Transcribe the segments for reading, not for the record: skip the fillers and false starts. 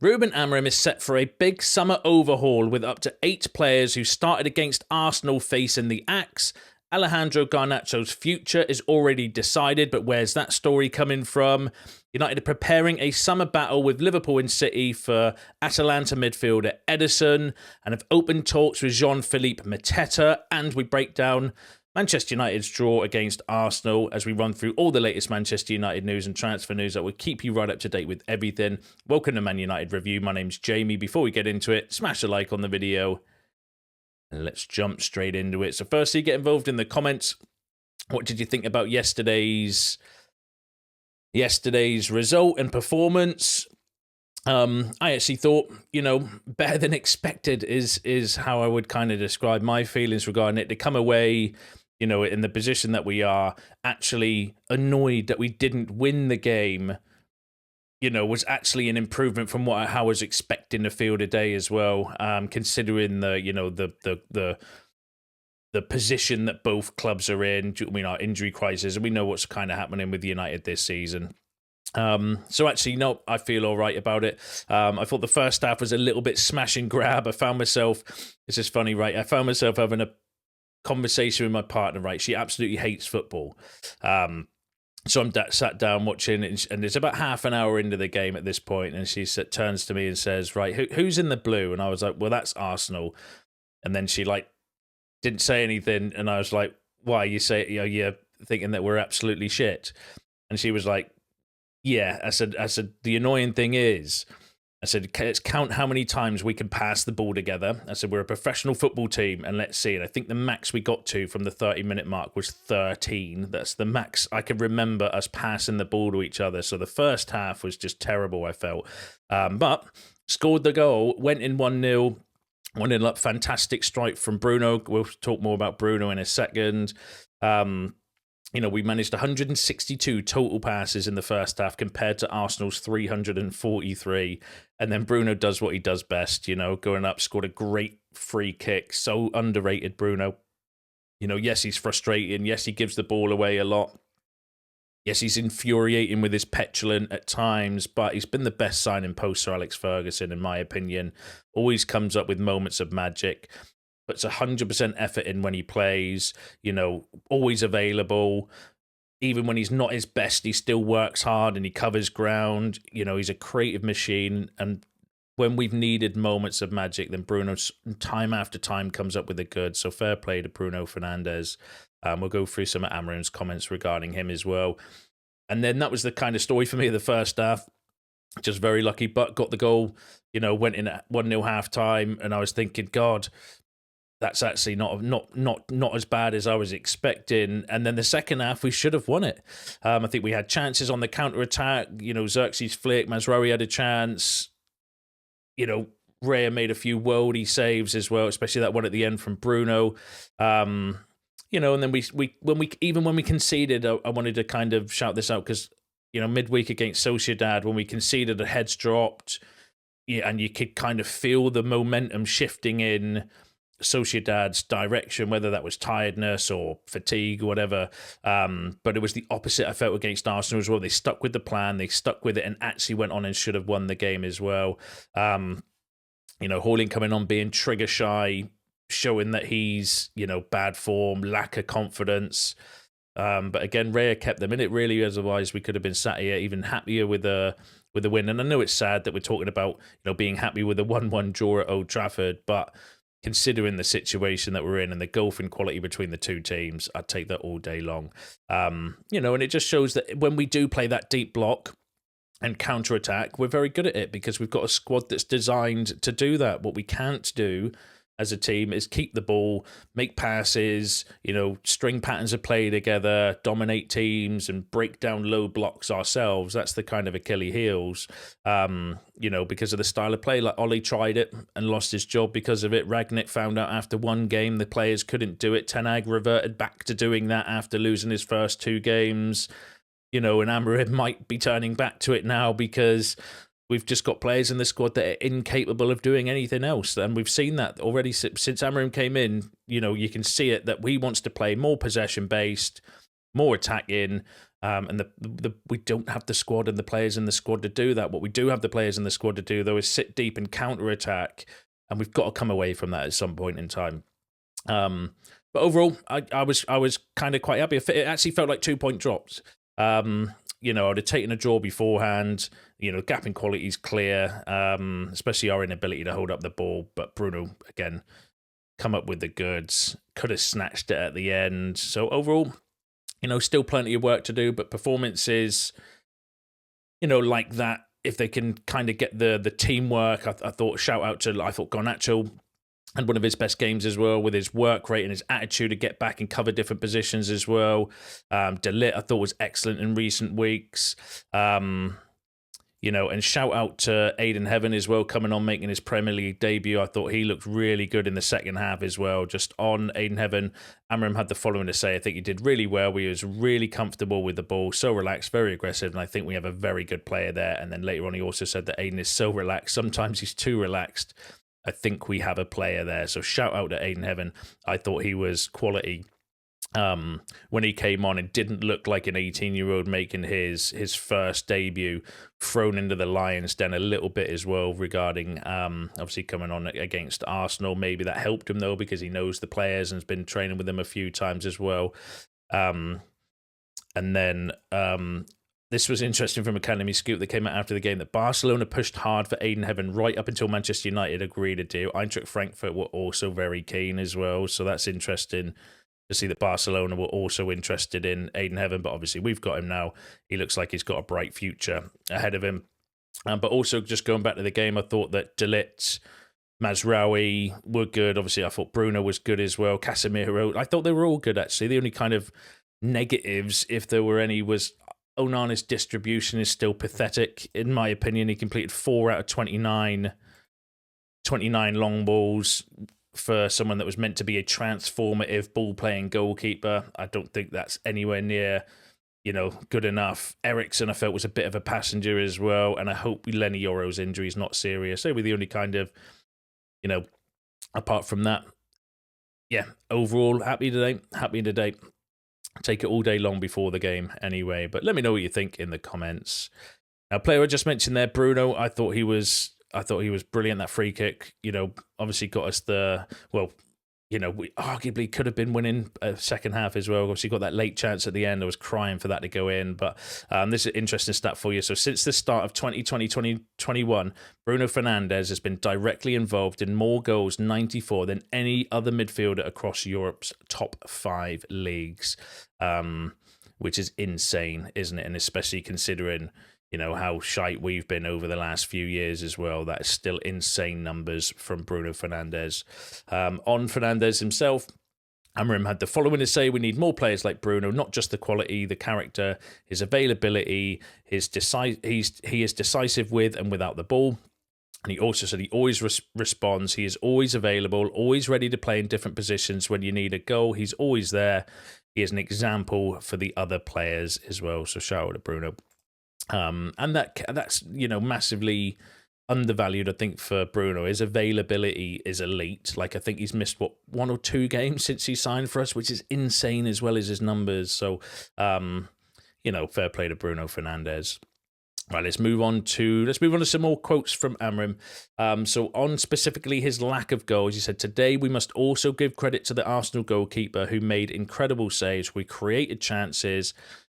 Rúben Amorim is set for a big summer overhaul with up to 8 players who started against Arsenal facing the axe. Alejandro Garnacho's future is already decided, but where's that story coming from? United are preparing a summer battle with Liverpool and City for Atalanta midfielder Ederson and have opened talks with Jean-Philippe Mateta, and we break down Manchester United's draw against Arsenal as we run through all the latest Manchester United news and transfer news that will keep you right up to date with everything. Welcome to Man United Review. My name's Jamie. Before we get into it, smash a like on the video and let's jump straight into it. So firstly, get involved in the comments. What did you think about yesterday's result and performance? I actually thought, better than expected is how I would kind of describe my feelings regarding it. To come away, in the position that we are, actually annoyed that we didn't win the game, was actually an improvement from how I was expecting the field today as well. Considering the position that both clubs are in, our injury crisis, and we know what's kind of happening with United this season. So actually, no, I feel all right about it. I thought the first half was a little bit smash and grab. I found myself, it's just funny, right? I found myself having a conversation with my partner, right? She absolutely hates football. So I'm sat down watching, and it's about half an hour into the game at this point, and she turns to me and says, right, who's in the blue? And I was like, well, that's Arsenal. And then she didn't say anything, and I was like, why? You say, you're thinking that we're absolutely shit. And she was like, yeah. I said, the annoying thing is, I said, let's count how many times we can pass the ball together. I said, we're a professional football team, and let's see. And I think the max we got to from the 30-minute mark was 13. That's the max I can remember us passing the ball to each other. So the first half was just terrible, I felt. But scored the goal, went in 1-0. 1-0 up, fantastic strike from Bruno. We'll talk more about Bruno in a second. We managed 162 total passes in the first half compared to Arsenal's 343. And then Bruno does what he does best, going up, scored a great free kick. So underrated, Bruno. Yes, he's frustrating. Yes, he gives the ball away a lot. Yes, he's infuriating with his petulant at times, but he's been the best signing post Sir Alex Ferguson, in my opinion. Always comes up with moments of magic. Puts 100% effort in when he plays, always available. Even when he's not his best, he still works hard and he covers ground. He's a creative machine. And when we've needed moments of magic, then Bruno, time after time, comes up with the good. So fair play to Bruno Fernandes. We'll go through some of Amorim's comments regarding him as well. And then that was the kind of story for me of the first half. Just very lucky, but got the goal, went in at 1-0 half-time. And I was thinking, God, that's actually not as bad as I was expecting. And then the second half, we should have won it. I think we had chances on the counter-attack. Xerxes flick, Mazraoui had a chance. Raya made a few worldy saves as well, especially that one at the end from Bruno. And then when we conceded, I wanted to kind of shout this out because, midweek against Sociedad, when we conceded, the heads dropped. Yeah, and you could kind of feel the momentum shifting in Sociedad's direction, whether that was tiredness or fatigue or whatever. But it was the opposite I felt against Arsenal as well. They stuck with the plan, they stuck with it, and actually went on and should have won the game as well. Holding coming on, being trigger shy, showing that he's, bad form, lack of confidence. But again, Raya kept them in it really, otherwise we could have been sat here even happier with the win. And I know it's sad that we're talking about, being happy with a 1-1 draw at Old Trafford, but considering the situation that we're in and the gulf in quality between the two teams, I'd take that all day long. And it just shows that when we do play that deep block and counter-attack, we're very good at it because we've got a squad that's designed to do that. What we can't do as a team is keep the ball, make passes, string patterns of play together, dominate teams and break down low blocks ourselves. That's the kind of Achilles heels, because of the style of play. Like Ollie tried it and lost his job because of it. Rangnick found out after one game the players couldn't do it. Ten Hag reverted back to doing that after losing his first 2 games. And Amorim might be turning back to it now because we've just got players in the squad that are incapable of doing anything else. And we've seen that already since Amorim came in. You can see it that he wants to play more possession-based, more attacking, And we don't have the squad and the players in the squad to do that. What we do have the players in the squad to do, though, is sit deep and counter-attack, and we've got to come away from that at some point in time. But overall, I was kind of quite happy. It actually felt like 2-point drops. I'd have taken a draw beforehand. Gap in quality is clear, especially our inability to hold up the ball. But Bruno, again, come up with the goods. Could have snatched it at the end. So overall, still plenty of work to do. But performances, like that, if they can kind of get the teamwork, I thought Garnacho and one of his best games as well, with his work rate and his attitude to get back and cover different positions as well. De Ligt, I thought, was excellent in recent weeks. And shout out to Aiden Heaven as well, coming on, making his Premier League debut. I thought he looked really good in the second half as well. Just on Aiden Heaven, Amorim had the following to say. I think he did really well. He was really comfortable with the ball, so relaxed, very aggressive, and I think we have a very good player there. And then later on, he also said that Aiden is so relaxed. Sometimes he's too relaxed. I think we have a player there. So shout out to Aiden Heaven. I thought he was quality when he came on. It didn't look like an 18-year-old making his first debut, thrown into the Lions Den a little bit as well regarding obviously coming on against Arsenal. Maybe that helped him, though, because he knows the players and has been training with them a few times as well. And then this was interesting from Academy Scoop that came out after the game, that Barcelona pushed hard for Aiden Heaven right up until Manchester United agreed to do. Eintracht Frankfurt were also very keen as well. So that's interesting to see that Barcelona were also interested in Aiden Heaven. But obviously we've got him now. He looks like he's got a bright future ahead of him. But also just going back to the game, I thought that De Ligt, Mazraoui were good. Obviously I thought Bruno was good as well. Casemiro, I thought they were all good actually. The only kind of negatives, if there were any, was Onana's distribution is still pathetic, in my opinion. He completed 4 out of 29 long balls for someone that was meant to be a transformative ball-playing goalkeeper. I don't think that's anywhere near, good enough. Ederson, I felt, was a bit of a passenger as well, and I hope Lenny Yoro's injury is not serious. They were the only kind of, apart from that, yeah, overall, happy today. Take it all day long before the game anyway. But let me know what you think in the comments. Now, player I just mentioned there, Bruno, I thought he was brilliant. That free kick, obviously got us we arguably could have been winning a second half as well. Obviously got that late chance at the end. I was crying for that to go in. But this is an interesting stat for you. So since the start of 2020-2021, Bruno Fernandes has been directly involved in more goals, 94, than any other midfielder across Europe's top 5 leagues, which is insane, isn't it? And especially considering how shite we've been over the last few years as well. That is still insane numbers from Bruno Fernandes. On Fernandes himself, Amorim had the following to say: we need more players like Bruno, not just the quality, the character, his availability, he is decisive with and without the ball. And he also said he always responds. He is always available, always ready to play in different positions when you need a goal. He's always there. He is an example for the other players as well. So shout out to Bruno. And that's massively undervalued, I think, for Bruno. His availability is elite. Like, I think he's missed 1 or 2 games since he signed for us, which is insane, as well as his numbers. So fair play to Bruno Fernandes. Right, let's move on to some more quotes from Amorim. So on specifically his lack of goals, he said, today we must also give credit to the Arsenal goalkeeper who made incredible saves. We created chances.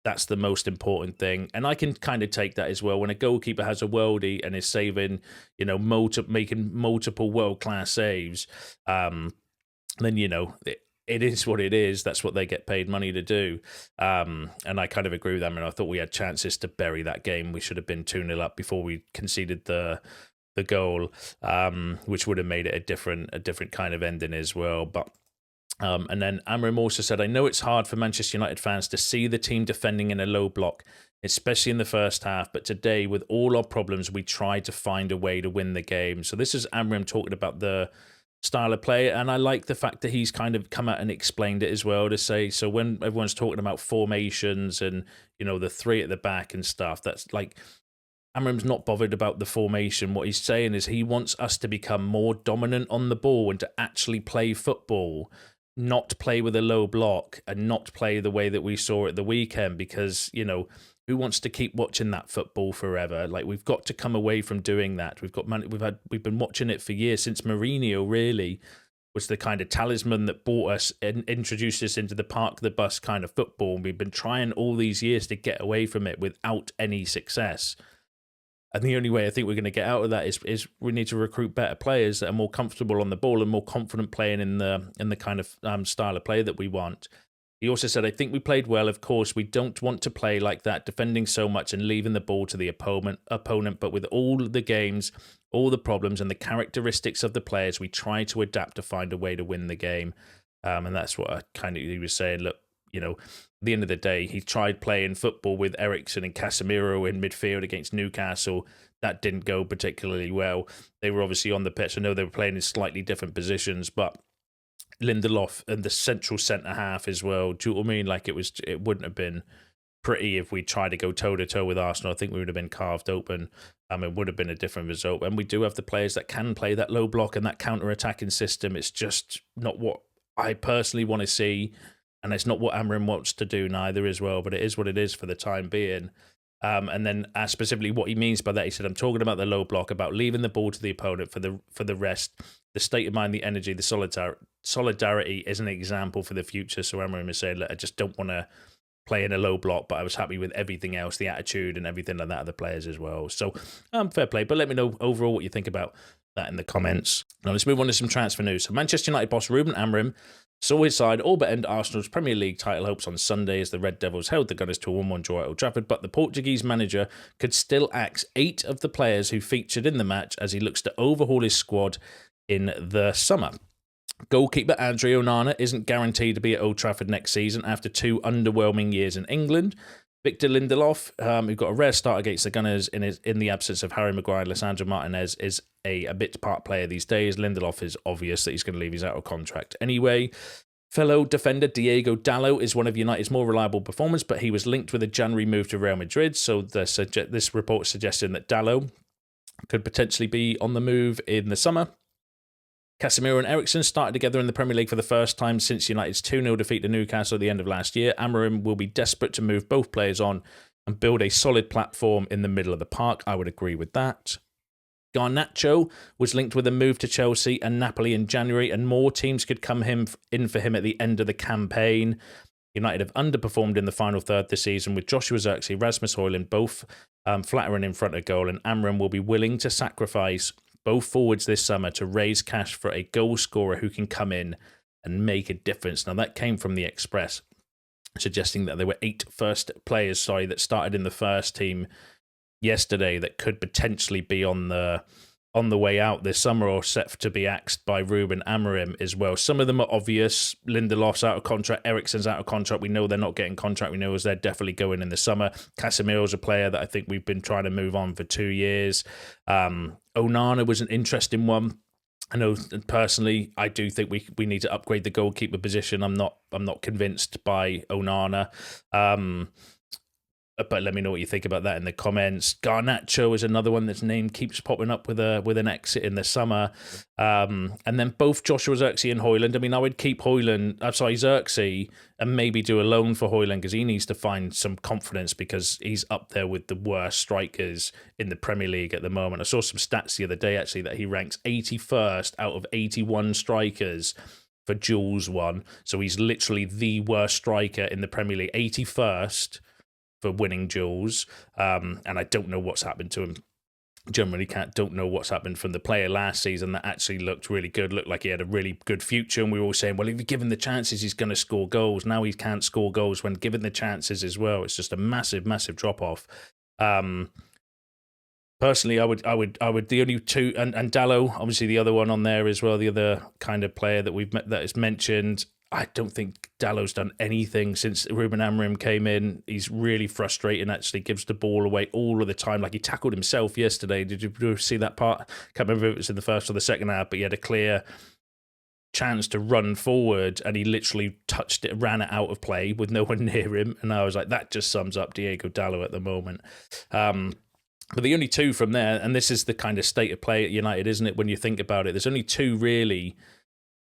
That's the most important thing. And I can kind of take that as well. When a goalkeeper has a worldie and is saving, making multiple world-class saves, then, it is what it is. That's what they get paid money to do. And I kind of agree with them. And I thought we had chances to bury that game. We should have been 2-0 up before we conceded the goal, which would have made it a different kind of ending as well. But and then Amorim also said, I know it's hard for Manchester United fans to see the team defending in a low block, especially in the first half. But today, with all our problems, we tried to find a way to win the game. So this is Amorim talking about the style of play. And I like the fact that he's kind of come out and explained it as well, to say, so when everyone's talking about formations and, the 3 at the back and stuff, that's like, Amorim's not bothered about the formation. What he's saying is he wants us to become more dominant on the ball and to actually play football. not play with a low block and not play the way that we saw at the weekend, because, you know, who wants to keep watching that football forever? Like, we've got to come away from doing that. We've been watching it for years, since Mourinho really was the kind of talisman that brought us and introduced us into the park the bus kind of football. And we've been trying all these years to get away from it without any success. And the only way I think we're going to get out of that is we need to recruit better players that are more comfortable on the ball and more confident playing in the kind of style of play that we want. He also said, I think we played well. Of course, we don't want to play like that, defending so much and leaving the ball to the opponent. But with all the games, all the problems and the characteristics of the players, we try to adapt to find a way to win the game. And that's what he was saying. Look, you know, at the end of the day, he tried playing football with Ederson and Casemiro in midfield against Newcastle. That didn't go particularly well. They were obviously on the pitch. I know they were playing in slightly different positions, but Lindelof and the central centre-half as well. Do you know what I mean? Like, it wouldn't have been pretty if we tried to go toe-to-toe with Arsenal. I think we would have been carved open. It would have been a different result. And we do have the players that can play that low block and that counter-attacking system. It's just not what I personally want to see, and it's not what Amorim wants to do neither as well, but it is what it is for the time being. And then specifically what he means by that, he said, I'm talking about the low block, about leaving the ball to the opponent for the rest. The state of mind, the energy, the solidarity is an example for the future. So Amorim is saying, look, I just don't want to play in a low block, but I was happy with everything else, the attitude and everything like that of the players as well. So fair play. But let me know overall what you think about that in the comments. Now let's move on to some transfer news. So Manchester United boss Rúben Amorim saw his side all but end Arsenal's Premier League title hopes on Sunday as the Red Devils held the Gunners to a 1-1 draw at Old Trafford, but the Portuguese manager could still axe 8 of the players who featured in the match as he looks to overhaul his squad in the summer. Goalkeeper Andre Onana isn't guaranteed to be at Old Trafford next season after 2 underwhelming years in England. Victor Lindelof, who got a rare start against the Gunners in the absence of Harry Maguire and Lisandro Martinez, is a bit part player these days. Lindelof is obvious that he's going to leave. He's out of contract anyway. Fellow defender Diego Dallo is one of United's more reliable performers, but he was linked with a January move to Real Madrid, so this report suggesting that Dallo could potentially be on the move in the summer. Casemiro and Ederson started together in the Premier League for the first time since United's 2-0 defeat to Newcastle at the end of last year. Amorim will be desperate to move both players on and build a solid platform in the middle of the park. I would agree with that. Garnacho was linked with a move to Chelsea and Napoli in January, and more teams could come in for him at the end of the campaign. United have underperformed in the final third this season, with Joshua Zirkzee, Rasmus Højlund both flattering in front of goal, and Amorim will be willing to sacrifice both forwards this summer to raise cash for a goal scorer who can come in and make a difference. Now, that came from the Express, suggesting that there were 8 first players, that started in the first team yesterday that could potentially be on the way out this summer or set to be axed by Rúben Amorim as well. Some of them are obvious. Lindelof's out of contract. Eriksen's out of contract. We know they're not getting contract. We know they're definitely going in the summer. Casemiro's a player that I think we've been trying to move on for 2 years. Onana was an interesting one. I know personally, I do think we need to upgrade the goalkeeper position. I'm not convinced by Onana. But let me know what you think about that in the comments. Garnacho is another one that's name keeps popping up with an exit in the summer. And then both Joshua Zirkzee and Højlund. I mean, I would keep Zirkzee and maybe do a loan for Højlund because he needs to find some confidence because he's up there with the worst strikers in the Premier League at the moment. I saw some stats the other day, actually, that he ranks 81st out of 81 strikers for Jules 1. So he's literally the worst striker in the Premier League, 81st. For winning duels, and I don't know what's happened to him. Generally, don't know what's happened from the player last season that actually looked really good, looked like he had a really good future, and we were all saying, well, if you give him the chances, he's going to score goals. Now he can't score goals when given the chances as well. It's just a massive, massive drop off. Personally, I would. The only two, and Dallo, obviously the other one on there as well, the other kind of player that is mentioned. I don't think Dallo's done anything since Rúben Amorim came in. He's really frustrating, actually, gives the ball away all of the time. Like, he tackled himself yesterday. Did you see that part? Can't remember if it was in the first or the second half, but he had a clear chance to run forward and he literally touched it, ran it out of play with no one near him. And I was like, that just sums up Diego Dallo at the moment. But the only two from there, and this is the kind of state of play at United, isn't it, when you think about it? There's only two really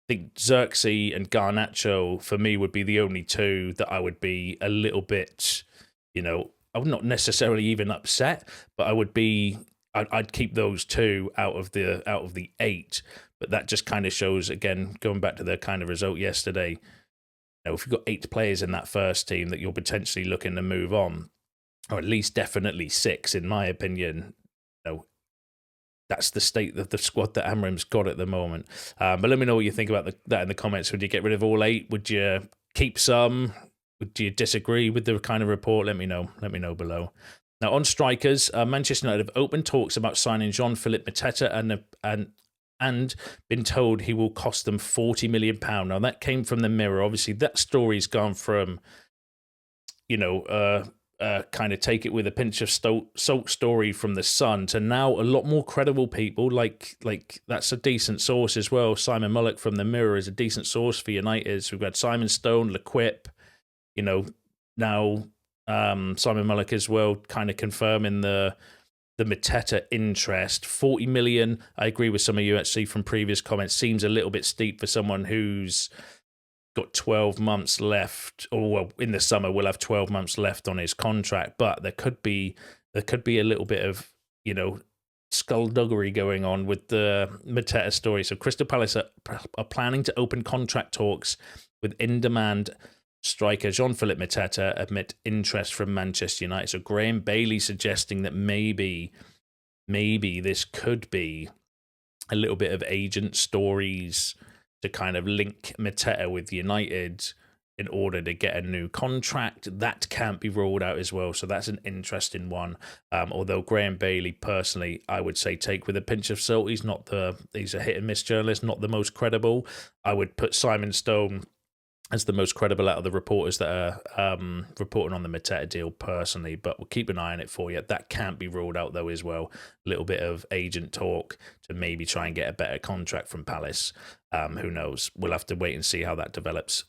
think Xerxes and Garnacho, for me, would be the only two that I would be a little bit, I would not necessarily even upset, but I'd keep those two out of the 8. But that just kind of shows, again, going back to the kind of result yesterday, if you've got 8 players in that first team that you're potentially looking to move on, or at least definitely 6, in my opinion, that's the state of the squad that Amorim's got at the moment. But let me know what you think about that in the comments. Would you get rid of all 8? Would you keep some? Would you disagree with the kind of report? Let me know. Let me know below. Now, on strikers, Manchester United have opened talks about signing Jean-Philippe Mateta and been told he will cost them £40 million. Now, that came from the Mirror. Obviously, that story's gone from, kind of take it with a pinch of salt story from the Sun to now a lot more credible people. Like that's a decent source as well. Simon Mullock from the Mirror is a decent source for United. So we've got Simon Stone, L'Equipe, now Simon Mullock as well, kind of confirming the Mateta interest. 40 million, I agree with some of you actually from previous comments, seems a little bit steep for someone who's got 12 months left, or well, in the summer we'll have 12 months left on his contract, but there could be a little bit of skullduggery going on with the Mateta story. So Crystal Palace are planning to open contract talks with in-demand striker Jean-Philippe Mateta amid interest from Manchester United. So Graham Bailey suggesting that maybe this could be a little bit of agent stories to kind of link Mateta with United in order to get a new contract. That can't be ruled out as well. So that's an interesting one. Although Graham Bailey, personally, I would say take with a pinch of salt. He's a hit and miss journalist, not the most credible. I would put Simon Stone as the most credible out of the reporters that are reporting on the Mateta deal personally, but we'll keep an eye on it for you. That can't be ruled out though as well. A little bit of agent talk to maybe try and get a better contract from Palace. Who knows? We'll have to wait and see how that develops.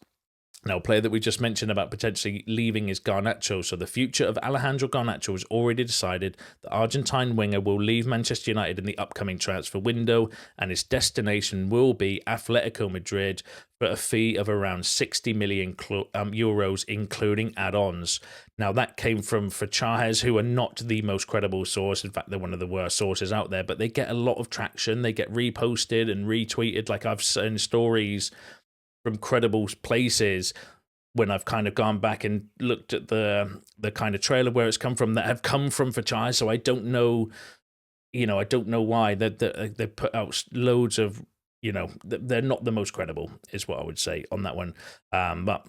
Now, a player that we just mentioned about potentially leaving is Garnacho. So the future of Alejandro Garnacho was already decided. The Argentine winger will leave Manchester United in the upcoming transfer window, and his destination will be Atletico Madrid for a fee of around 60 million euros, including add-ons. Now, that came from Fachajes, who are not the most credible source. In fact, they're one of the worst sources out there, but they get a lot of traction. They get reposted and retweeted. Like I've seen stories from credible places when I've kind of gone back and looked at the kind of trailer where it's come from, that have come from Fachajes. So I don't know, I don't know why they put out loads of, they're not the most credible is what I would say on that one. But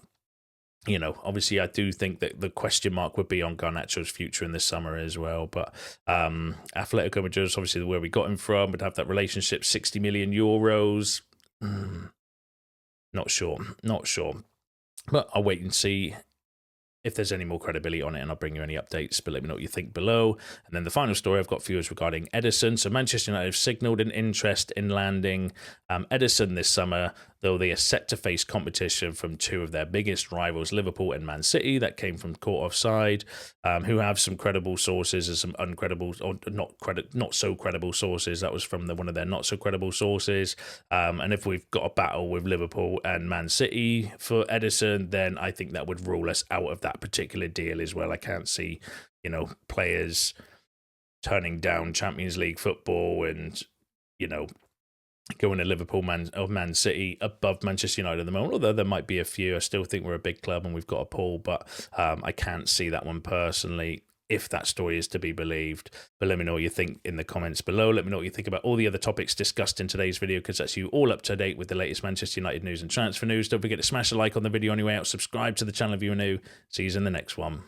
obviously I do think that the question mark would be on Garnacho's future in this summer as well. But Atletico Madrid is obviously where we got him from, would have that relationship, 60 million euros. Not sure. But I'll wait and see if there's any more credibility on it, and I'll bring you any updates, but let me know what you think below. And then the final story I've got for you is regarding Ederson. So Manchester United have signalled an interest in landing Ederson this summer, though they are set to face competition from two of their biggest rivals, Liverpool and Man City. That came from Caught Offside, who have some credible sources and some uncredible, or not so credible sources. That was from one of their not so credible sources. And if we've got a battle with Liverpool and Man City for Ederson, then I think that would rule us out of that particular deal as well. I can't see, players turning down Champions League football and, going to Liverpool or Man City above Manchester United at the moment, although there might be a few. I still think we're a big club and we've got a pull, but I can't see that one personally, if that story is to be believed. But let me know what you think in the comments below. Let me know what you think about all the other topics discussed in today's video, because that's you all up to date with the latest Manchester United news and transfer news. Don't forget to smash a like on the video anyway, subscribe to the channel if you're new. See you in the next one.